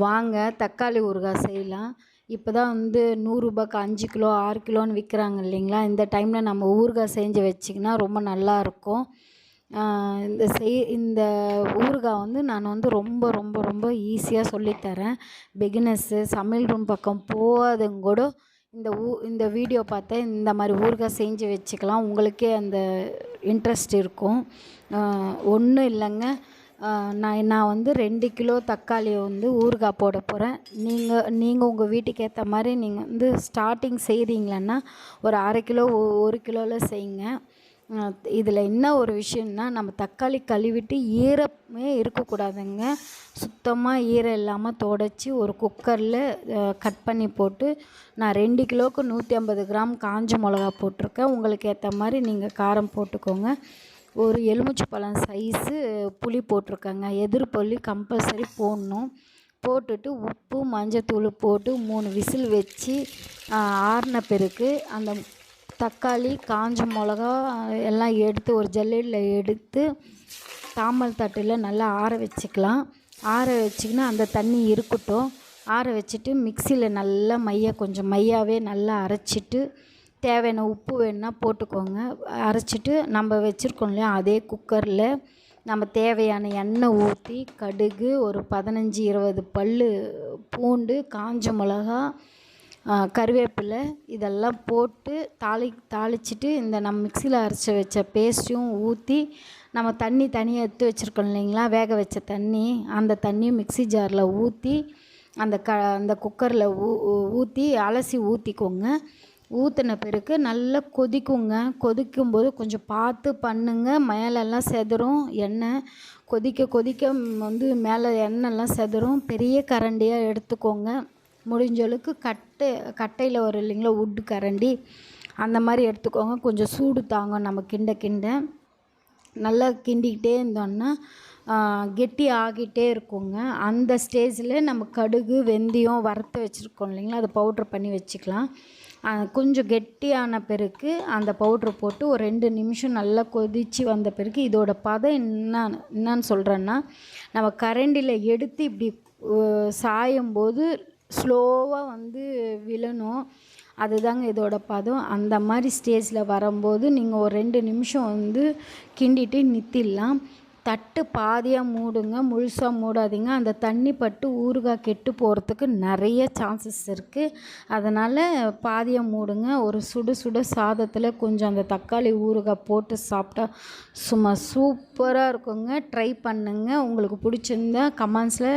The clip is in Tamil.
வாங்க தக்காளி ஊறுகாய் செய்யலாம். இப்போ தான் வந்து ரூ. 100க்கு 5 கிலோ 6 கிலோன்னு விற்கிறாங்க இல்லைங்களா? இந்த டைமில் நம்ம ஊறுகாய் செஞ்சு வச்சிங்கன்னா ரொம்ப நல்லாயிருக்கும். இந்த ஊறுகாய் வந்து நான் வந்து ரொம்ப ரொம்ப ரொம்ப ஈஸியாக சொல்லித்தரேன். பிகினர்ஸு சமையல் ரூம் பக்கம் போகாதவங்க கூட இந்த வீடியோ பார்த்து இந்த மாதிரி ஊறுகாய் செஞ்சு வச்சுக்கலாம். உங்களுக்கே அந்த இன்ட்ரெஸ்ட் இருக்கும். ஒன்றும் இல்லைங்க. நான் வந்து 2 கிலோ தக்காளியை வந்து ஊறுகாய் போட போகிறேன். நீங்கள் உங்கள் வீட்டுக்கு ஏற்ற மாதிரி நீங்கள் வந்து ஸ்டார்டிங் செய்கிறீங்களன்னா ஒரு 1/2 கிலோ 1 கிலோவில் செய்யுங்க. இதில் என்ன ஒரு விஷயம்னா, நம்ம தக்காளி கழுவிட்டு ஈரமே இருக்கக்கூடாதுங்க. சுத்தமாக ஈரம் இல்லாமல் துடைச்சி ஒரு குக்கரில் கட் பண்ணி போட்டு, நான் 2 கிலோவுக்கு 150 கிராம் காஞ்ச மிளகா போட்டிருக்கேன். உங்களுக்கு ஏற்ற மாதிரி நீங்கள் காரம் போட்டுக்கோங்க. ஒரு எலுமிச்சைப்பழம் சைஸு புளி போட்டிருக்கேங்க. எதிர் புளி கம்பல்சரி போடணும். போட்டுட்டு உப்பு மஞ்சத்தூள் போட்டு 3 விசில் வச்சு ஆறின பிறகு அந்த தக்காளி காஞ்ச மிளகா எல்லாம் எடுத்து ஒரு ஜல்லடியில் எடுத்து தாமல் தட்டில் நல்லா ஆற வச்சுக்கலாம். ஆற வச்சிங்கன்னா அந்த தண்ணி இருக்கட்டும். ஆற வச்சுட்டு மிக்சியில் நல்லா கொஞ்சம் மையாவே நல்லா அரைச்சிட்டு தேவையான உப்பு வேணுன்னா போட்டுக்கோங்க. அரைச்சிட்டு நம்ம வச்சுருக்கோம் இல்லையா, அதே குக்கரில் நம்ம தேவையான எண்ணெய் ஊற்றி கடுகு ஒரு 15-20 பல் பூண்டு காஞ்ச மிளகா கருவேப்பிலை இதெல்லாம் போட்டு தாளிச்சிட்டு இந்த நம்ம மிக்சியில் அரைச்சி வச்ச பேஸ்ட்டையும் ஊற்றி நம்ம தண்ணி தனியாக எடுத்து வச்சுருக்கோம் இல்லைங்களா, வேக வச்ச தண்ணி, அந்த தண்ணியும் மிக்சி ஜாரில் ஊற்றி அந்த குக்கரில் ஊற்றி அலசி ஊற்றிக்கோங்க. ஊற்றின பிறகு நல்லா கொதிக்குங்க. கொதிக்கும்போது கொஞ்சம் பார்த்து பண்ணுங்க, மேலெல்லாம் செதறும் எண்ணெய். கொதிக்க கொதிக்க வந்து மேலே எண்ணெய்லாம் செதறும். பெரிய கரண்டியாக எடுத்துக்கோங்க. முடிஞ்ச அளவுக்கு கட்டையில் வரும் இல்லைங்களா, உட்டு கரண்டி, அந்த மாதிரி எடுத்துக்கோங்க. கொஞ்சம் சூடு தாங்கும் நம்ம கிண்ட நல்லா கிண்டிக்கிட்டே இருந்தோன்னா கெட்டி ஆகிட்டே இருக்குங்க. அந்த ஸ்டேஜில் நம்ம கடுகு வெந்தயம் வறுத்து வச்சுருக்கோம் இல்லைங்களா, அதை பவுட்ரு பண்ணி வச்சுக்கலாம். கொஞ்சம் கெட்டியான பிறகு அந்த பவுட்ரு போட்டு ஒரு 2 நிமிஷம் நல்லா கொதித்து வந்த பிறகு இதோட பதம் என்னன்னு சொல்கிறேன்னா, நம்ம கரண்டியில் எடுத்து இப்படி சாயும்போது ஸ்லோவாக வந்து விழணும். அதுதாங்க இதோட பதம். அந்த மாதிரி ஸ்டேஜில் வரும்போது நீங்கள் ஒரு 2 நிமிஷம் வந்து கிண்டிட்டு நிறுத்திடலாம். தட்டு பாதியாக மூடுங்க, முழுசாக மூடாதீங்க. அந்த தண்ணி பட்டு ஊறுகாய் கெட்டு போகிறதுக்கு நிறைய சான்சஸ் இருக்குது. அதனால் பாதியாக மூடுங்க. ஒரு சுட சாதத்தில் கொஞ்சம் அந்த தக்காளி ஊறுகாய் போட்டு சாப்பிட்டா சும்மா சூப்பராக இருக்குங்க. ட்ரை பண்ணுங்க. உங்களுக்கு பிடிச்சிருந்தா கமெண்ட்ஸில்